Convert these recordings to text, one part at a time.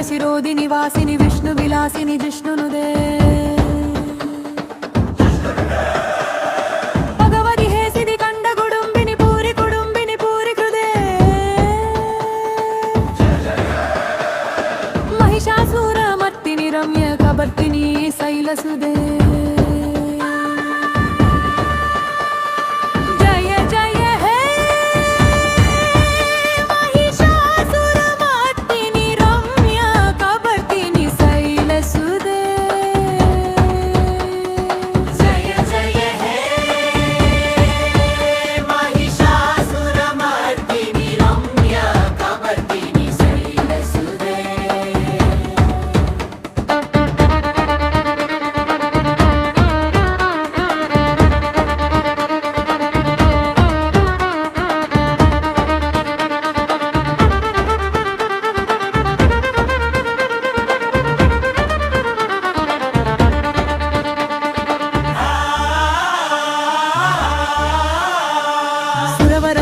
ಶಿರೋದಿನಿ ವಾಸಿನಿ ವಿಷ್ಣು ವಿಲಾಸಿನಿ ಜಿಷ್ಣುನುದೇ ಭಗವತಿ ಹೇಸಿದಿ ಕಂಡ ಕುಡುಂಬಿನಿ ಪೂರಿ ಕೃದೇ ಮಹಿಷಾಸುರ ಮರ್ತಿನಿ ರಮ್ಯ ಕಬರ್ತಿನಿ ಶೈಲಸುದೇ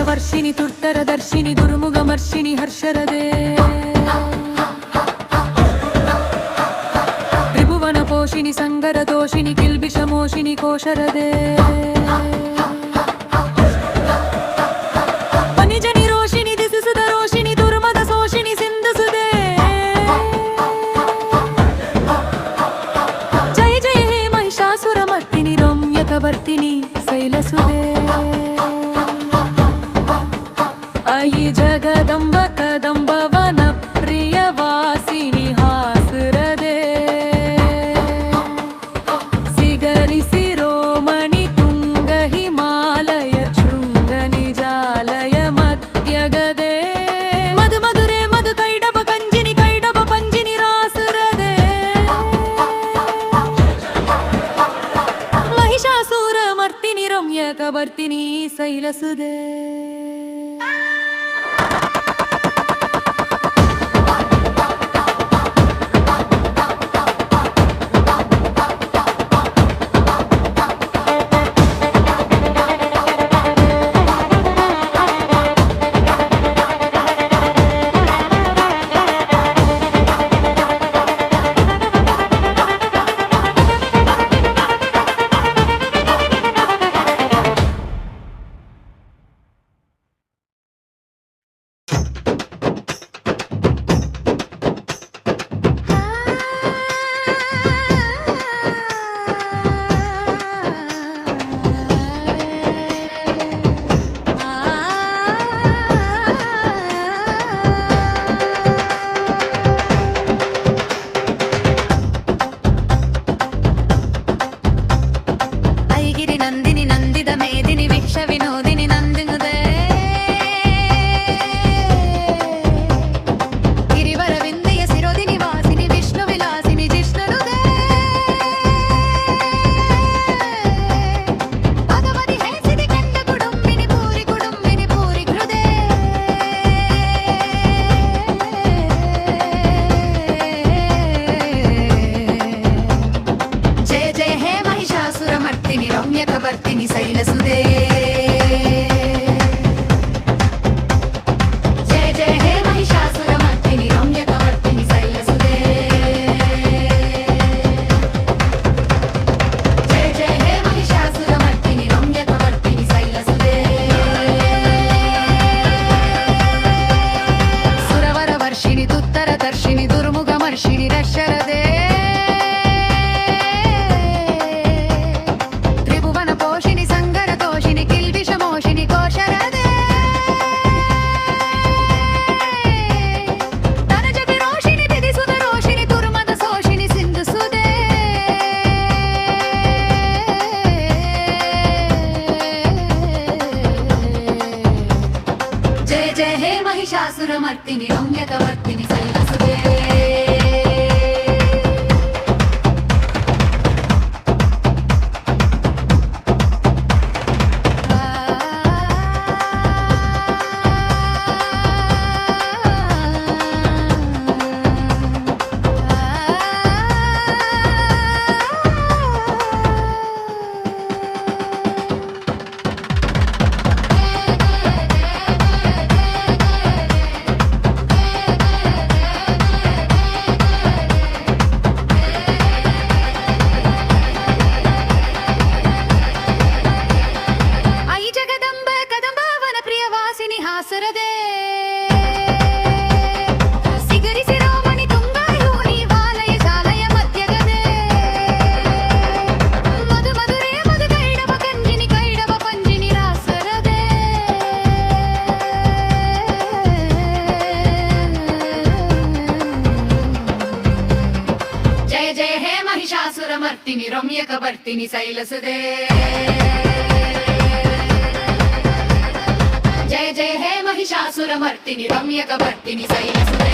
ವರ್ಷಿಣಿ ತುರ್ತರ ದರ್ಶಿನಿ ದುರ್ಮುಗ ಮರ್ಷಿಣಿ ಹರ್ಷರದೆ ತ್ರಿಭುವನ ಪೋಷಿಣಿ ಸಂಗರ ದೋಷಿಣಿ ಕಿಲ್ಬಿಷ ಮೋಷಿಣಿ ಕೋಶರದೆ ಪನಿಜನಿ ರೋಷಿಣಿ ದಿಸುಸುದ ರೋಷಿಣಿ ದುರ್ಮದ ಸೋಷಿಣಿ ಸಿಂಧುಸುದೆ ಜಯ ಜಯ ಹೇ ಮಹಿಷಾಸುರ ಮರ್ತಿನಿ ರಮ್ಯ ಕಬರ್ತಿನಿ ಶೈಲಸುದೆ ಅಯಿ ಜಗದಂಬ ಕದಂಬವನ ಪ್ರಿಯ ವಾಸಿನಿ ಹಾಸುರದೆ ಸಿಗರಿಸಿ ರೋಮಣಿ ತುಂಗ ಹಿಮಾಲಯ ಶೃಂಗ ನಿಜಾಲಯ ಮಧ್ಯಗದೆ ಮಧು ಮಧುರೆ ಮಧು ಕೈಡಬ ಪಂಜಿನಿ ರಾಸುರದೆ ಮಹಿಷಾಸುರ ಮರ್ತಿನಿ ರಮ್ಯ ಕಬರ್ತಿನಿ ಶೈಲಸುದೆ ಕಬರ್ತಿನಿ ಶೈಲಸುದೆ ಜಯ ಜಯ ಹೇ ಮಹಿಷಾಸುರ ಮರ್ದಿನಿ ರಮ್ಯ ಕಬರ್ತಿನಿ ಶೈಲಸುದೆ ಜಯ ಜಯ ಹೇ ಮಹಿಷಾಸುರ ಮರ್ದಿನಿ ರಮ್ಯ ಕಬರ್ತಿನಿ ಶೈಲಸುದೆ ಸುರವರ ವರ್ಷಿಣಿ ತುತ್ತರ ದರ್ಶಿನಿ ದುರ್ಮುಗ ಮರ್ಷಿಣಿ ರಶರದೆ ಮಹಿಷಾಸುರ ಮರ್ದಿನಿ ರಮ್ಯ ಕಬರ್ತಿನಿ ಶೈಲಸುದೆ महिषासुरमर्दिनि रम्यकवर्तिनि शैलसुदे जय जय हे महिषासुरमर्दिनि रम्यकवर्तिनि शैलसुदे